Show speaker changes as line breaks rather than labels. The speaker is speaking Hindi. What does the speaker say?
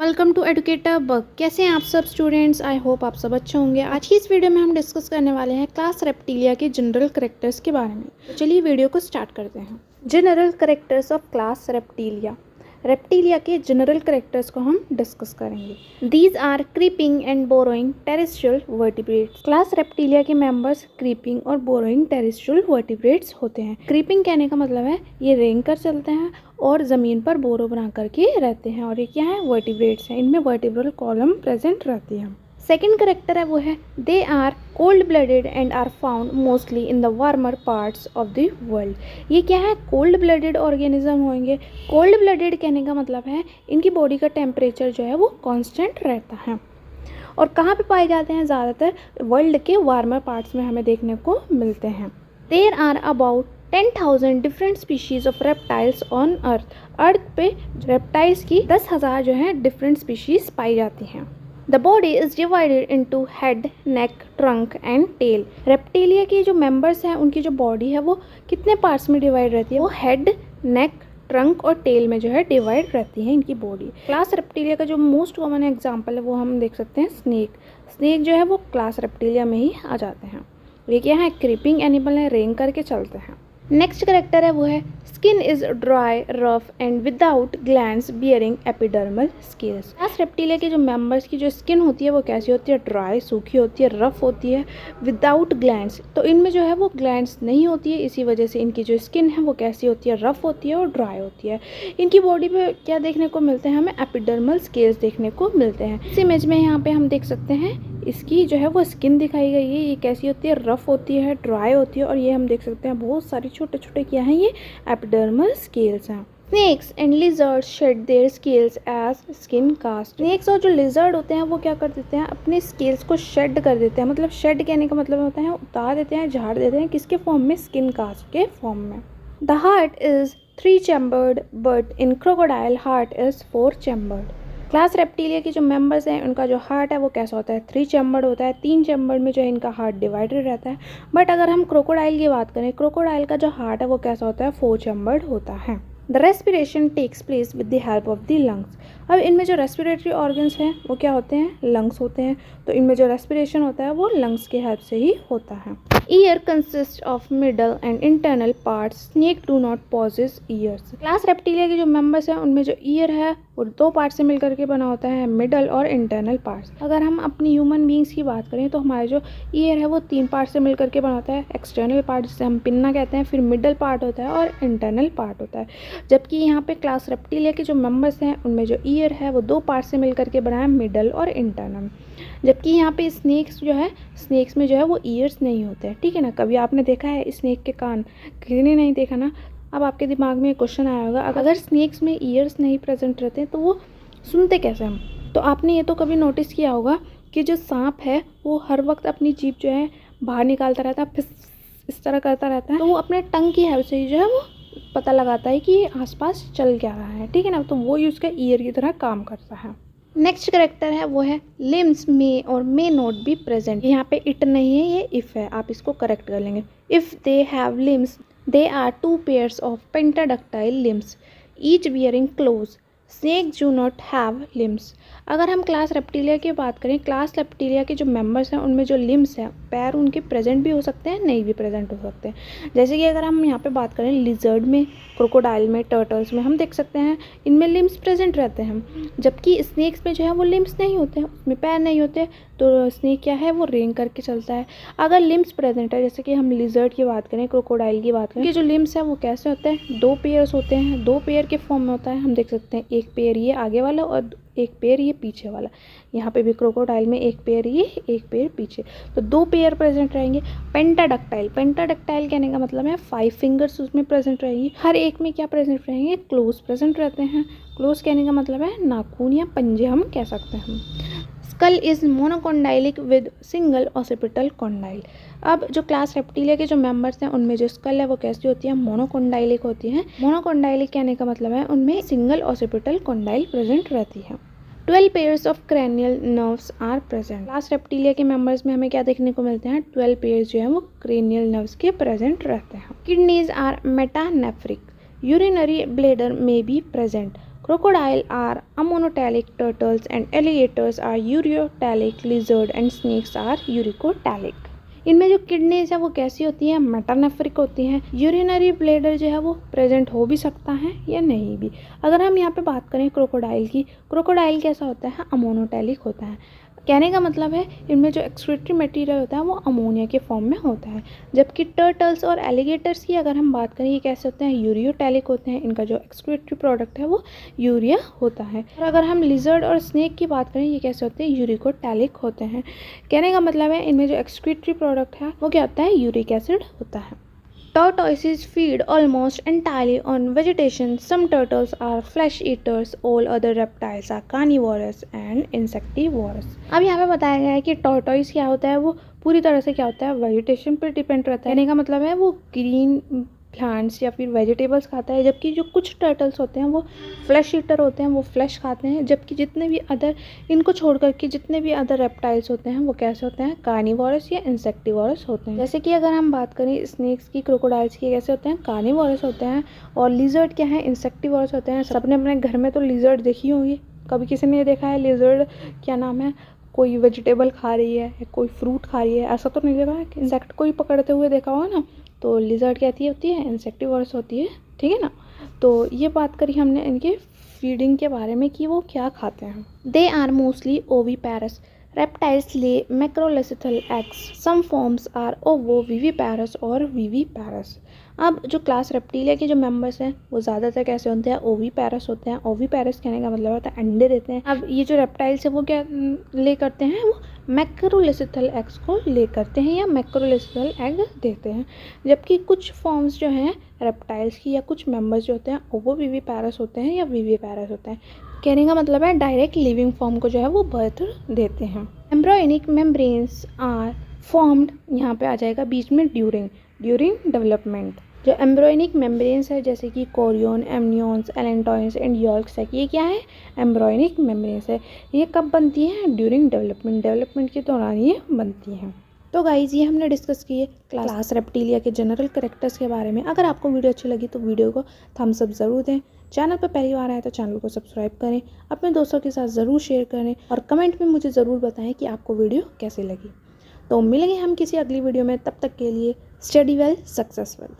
Welcome to educator bug. कैसे हैं आप सब स्टूडेंट्स? आई होप आप सब अच्छे होंगे। आज की इस वीडियो में हम डिस्कस करने वाले हैं क्लास रेप्टिलिया के जनरल कैरेक्टर्स के बारे में। तो चलिए वीडियो को स्टार्ट करते हैं। General characters of class Reptilia. Reptilia के जनरल कैरेक्टर्स को हम डिस्कस करेंगे। These are creeping and burrowing terrestrial vertebrates. Class Reptilia के मेंबर्स क्रीपिंग और बोरोइंग टेरेस्ट्रियल वर्टिब्रेट्स होते हैं। क्रीपिंग कहने का मतलब है ये रेंग कर चलते हैं और ज़मीन पर बोरो बना करके रहते हैं, और ये क्या है? वर्टिब्रेट्स हैं। इनमें वर्टिब्रल कॉलम प्रेजेंट रहती है। सेकेंड करेक्टर है वो है they are cold blooded and are found mostly in the warmer parts of the world. ये क्या है? कोल्ड ब्लडेड ऑर्गेनिज्म होंगे। कोल्ड ब्लडेड कहने का मतलब है इनकी बॉडी का टेम्परेचर जो है वो कांस्टेंट रहता है। और कहाँ पे पाए जाते हैं? ज़्यादातर वर्ल्ड के वार्मर पार्ट्स में हमें देखने को मिलते हैं। There are about 10,000 different species of reptiles on earth. Earth पे रेप्टाइल्स की 10,000 जो है डिफरेंट स्पीशीज़ पाई जाती हैं। The body is divided into head, neck, trunk and tail. Reptilia के जो मेंबर्स हैं उनकी जो बॉडी है वो कितने पार्ट्स में डिवाइड रहती है? वो हेड, नेक, ट्रंक और टेल में जो है डिवाइड रहती है इनकी बॉडी। क्लास रेप्टिलिया का जो मोस्ट कॉमन एग्जाम्पल है वो हम देख सकते हैं स्नेक। स्नेक जो है वो क्लास रेप्टिलिया में ही आ जाते हैं। ये क्या है? क्रीपिंग एनिमल है, रेंग करके चलते हैं। नेक्स्ट करेक्टर है वो है skin is dry, rough and without glands bearing epidermal scales. Class Reptilia के जो मेंबर्स की जो स्किन होती है वो कैसी होती है? ड्राई, सूखी होती है, रफ होती है, विदाउट ग्लैंड्स। तो इनमें जो है वो ग्लैंड्स नहीं होती है, इसी वजह से इनकी जो स्किन है वो कैसी होती है? रफ होती है और ड्राई होती है। इनकी बॉडी पे क्या देखने को मिलते हैं? हमें एपिडर्मल स्केल्स देखने को मिलते हैं। इस इमेज में यहाँ पे हम देख सकते हैं इसकी जो है वो स्किन दिखाई गई है। ये कैसी होती है? रफ होती है, ड्राई होती है, और ये हम देख सकते हैं बहुत सारी छोटे छोटे क्या हैं? ये एपिडर्मल स्केल्स हैं। Snakes and lizards shed their scales as skin cast. Snakes और जो लिजर्ड होते हैं वो क्या कर देते हैं? अपने स्केल्स को शेड कर देते हैं। मतलब शेड कहने का मतलब होता है उतार देते हैं, झाड़ देते हैं। किसके फॉर्म में? स्किन कास्ट के फॉर्म में। The heart is 3 chambered but in crocodile heart is 4 chambered. Class Reptilia के जो मेंबर्स हैं उनका जो हार्ट है वो कैसा होता है? 3 चैम्बर्ड होता है। 3 चैम्बर्ड में जो है इनका हार्ट डिवाइडेड रहता है। बट अगर हम क्रोकोडाइल की बात करें, क्रोकोडाइल का जो हार्ट है वो कैसा होता है? 4 चैम्बर्ड होता है। The respiration takes place with the help of the lungs. अब इनमें जो रेस्पिरेटरी ऑर्गन्स हैं वो क्या होते हैं? लंग्स होते हैं। तो इनमें जो रेस्पिरेशन होता है वो लंग्स की हेल्प से ही होता है। Ear consist of middle and internal parts. Snake do not possess ears. Class Reptilia के जो मेंबर्स हैं उनमें जो ईयर है वो 2 पार्ट से मिलकर के बना होता है, मिडल और इंटरनल पार्ट्स। अगर हम अपनी ह्यूमन बींग्स की बात करें तो हमारे जो ईयर है वो 3 पार्ट से मिलकर के बना होता है। एक्सटर्नल पार्ट जिसे हम पिन्ना कहते हैं, फिर मिडल पार्ट होता है और इंटरनल पार्ट होता है। जबकि यहाँ पे क्लास रेप्टिलिया के जो मेंबर्स हैं उनमें जो ईयर है वो 2 पार्ट से मिलकर के बना है, मिडल और इंटरनल। जबकि यहाँ पे स्नेक्स जो है, स्नेक्स में जो है वो ईयर्स नहीं होते हैं। ठीक है ना? कभी आपने देखा है स्नेक के कान? किसी ने नहीं देखा ना? अब आपके दिमाग में एक क्वेश्चन आया होगा, अगर स्नेक्स में ईयर्स नहीं प्रेजेंट रहते तो वो सुनते कैसे हम? तो आपने ये तो कभी नोटिस किया होगा कि जो सांप है वो हर वक्त अपनी जीभ जो है बाहर निकालता रहता है, फिर इस तरह करता रहता है। तो वो अपने टंग की हेल्प से ही जो है वो पता लगाता है कि आसपास चल क्या रहा है। ठीक है ना? तो वो ही उसका ईयर की तरह काम करता है। नेक्स्ट करेक्टर है वो है लिम्स मे और मे नॉट बी प्रेजेंट। यहाँ पे इट नहीं है, ये इफ़ है। आप इसको करेक्ट कर लेंगे। If they have limbs they are 2 pairs of pentadactyl limbs each bearing claw. Snakes do not have limbs. अगर हम क्लास रेप्टिलिया की बात करें, क्लास रेप्टिलिया के जो मेंबर्स हैं उनमें जो लिम्स हैं, पैर उनके प्रेजेंट भी हो सकते हैं, नहीं भी प्रेजेंट हो सकते हैं। जैसे कि अगर हम यहाँ पे बात करें लिजर्ड में, क्रोकोडाइल में, टर्टल्स में, हम देख सकते हैं इनमें लिम्स प्रेजेंट रहते हैं। जबकि स्नेक्स में जो है वो लिम्स नहीं होते हैं, उसमें पैर नहीं होते। तो स्नेक क्या है? वो रेंग करके चलता है। अगर लिम्स प्रेजेंट है, जैसे कि हम लिजर्ड की बात करें, क्रोकोडाइल की बात करें, कि जो लिम्स है वो कैसे होते हैं? 2 पेयर्स होते हैं। 2 पेयर के फॉर्म में होता है। हम देख सकते हैं एक पेयर ये आगे वाला और एक पेयर ये पीछे वाला। यहाँ पे भी क्रोकोडाइल में एक पेयर ये, एक पेयर पीछे। तो 2 पेयर प्रेजेंट रहेंगे। पेंटाडक्टाइल, पेंटाडक्टाइल कहने का मतलब है 5 फिंगर्स उसमें प्रेजेंट रहेंगी। हर एक में क्या प्रेजेंट रहेंगे? क्लोज प्रेजेंट रहते हैं। क्लोज कहने का मतलब है नाखून या पंजे हम कह सकते हैं। Skull is monocondylic with single occipital condyle. अब जो क्लास रेप्टिलिया के जो मेंबर्स हैं उनमें जो स्कल है वो कैसी होती है? मोनोकोंडाइलिक होती है। मोनोकोंडाइलिक कहने का मतलब है उनमें सिंगल ऑसिपिटल कॉन्डाइल प्रेजेंट रहती है। 12 pairs of cranial nerves are present. Class Reptilia के मेंबर्स में हमें क्या देखने को मिलते हैं? 12 पेयर्स जो है वो क्रेनियल नर्व्स के प्रेजेंट रहते हैं। Kidneys are metanephric. Urinary bladder में be present. Crocodile are ammonotelic, turtles and alligators are ureotelic, lizard and snakes are uricotelic। इनमें जो किडनीज है वो कैसी होती हैं, मेटानेफ्रिक होती हैं। यूरिनरी ब्लैडर जो है वो प्रेजेंट हो भी सकता है या नहीं भी। अगर हम यहाँ पे बात करें क्रोकोडाइल की, क्रोकोडाइल कैसा होता है, अमोनोटेलिक होता है। कहने का मतलब है इनमें जो एक्सक्रीटरी मटेरियल होता है वो अमोनिया के फॉर्म में होता है। जबकि टर्टल्स और एलिगेटर्स की अगर हम बात करें, ये कैसे होते हैं, यूरियोटेलिक होते हैं। इनका जो एक्सक्रीटरी प्रोडक्ट है वो यूरिया होता है। और अगर हम लिजर्ड और स्नेक की बात करें, ये कैसे होते हैं, यूरिकोटेलिक होते हैं। कहने का मतलब है इनमें जो एक्सक्रीटरी प्रोडक्ट है वो क्या होता है, यूरिक एसिड होता है। Tortoises feed almost entirely on vegetation. Some turtles are flesh eaters. All other reptiles are carnivorous and insectivorous. अब यहाँ पे बताया गया है कि टॉर्टोइस क्या होता है, वो पूरी तरह से क्या होता है, वेजिटेशन पर डिपेंड रहता है। कहने का मतलब है वो ग्रीन प्लांट्स या फिर वेजिटेबल्स खाता है। जबकि जो कुछ टर्टल्स होते हैं वो फ्लैश ईटर होते हैं, वो फ्लैश खाते हैं। जबकि जितने भी अदर, इनको छोड़ करके जितने भी अदर रेप्टाइल्स होते हैं वो कैसे होते हैं, कार्निवोरस या इंसेक्टिवोरस होते हैं। जैसे कि अगर हम बात करें स्नेक्स की, क्रोकोडाइल्स की, कैसे होते हैं, कार्निवोरस होते हैं। और लिजर्ड क्या है, इंसेक्टिवोरस होते हैं। सबने अपने घर में तो लिजर्ड देखी होंगी, कभी किसी ने देखा है लिजर्ड क्या नाम है, कोई वेजिटेबल खा रही है या कोई फ्रूट खा रही है, ऐसा तो नहीं देखा है कि इंसेक्ट को ही पकड़ते हुए देखा होगा ना। तो लिजर्ड कहती होती है, इंसेक्टिवोरस होती है, ठीक है ना। तो ये बात करी हमने इनके फीडिंग के बारे में कि वो क्या खाते हैं। They are mostly oviparous. Reptiles lay macrolecithal eggs. Some forms are ovoviviparous और विविपैरस। अब जो क्लास रेप्टिलिया के जो मेंबर्स हैं वो ज़्यादातर कैसे होते हैं, ओवीपैरस होते हैं। ओवीपैरस कहने का मतलब होता है अंडे देते हैं। अब ये जो रेप्टाइल्स है वो क्या ले करते हैं, वो मैक्रोलेसिथल एग्स को ले करते हैं या मैक्रोलेसिथल एग देते हैं। जबकि कुछ फॉर्म्स जो हैं रेप्टाइल्स की या कुछ मेंबर्स जो होते हैं ओवोविविपैरस होते हैं या विविपैरस होते हैं। कहने का मतलब है डायरेक्ट लिविंग फॉर्म को जो है वो बर्थ देते हैं। एम्ब्रियोनिक मेम्ब्रेन्स आर फॉर्म्ड, यहाँ पे आ जाएगा बीच में ड्यूरिंग डेवलपमेंट। जो एम्ब्रियोनिक मेम्ब्रेन्स है जैसे कि कोरियन, एमनियंस, एलेंटॉइंस एंड यॉल्क सैक, ये क्या है, एम्ब्रियोनिक मेम्ब्रेन्स है। ये कब बनती है, ड्यूरिंग डेवलपमेंट के दौरान ये बनती हैं। तो गाइज़ ये हमने डिस्कस किए क्लास रेप्टिलिया के जनरल कैरेक्टर्स के बारे में। अगर आपको वीडियो अच्छी लगी तो वीडियो को थम्स अप ज़रूर दें। चैनल पर पहली बार आए तो चैनल को सब्सक्राइब करें, अपने दोस्तों के साथ ज़रूर शेयर करें और कमेंट में मुझे ज़रूर बताएं कि आपको वीडियो कैसे लगी। तो मिलेंगे हम किसी अगली वीडियो में, तब तक के लिए स्टडी वेल, सक्सेस वेल।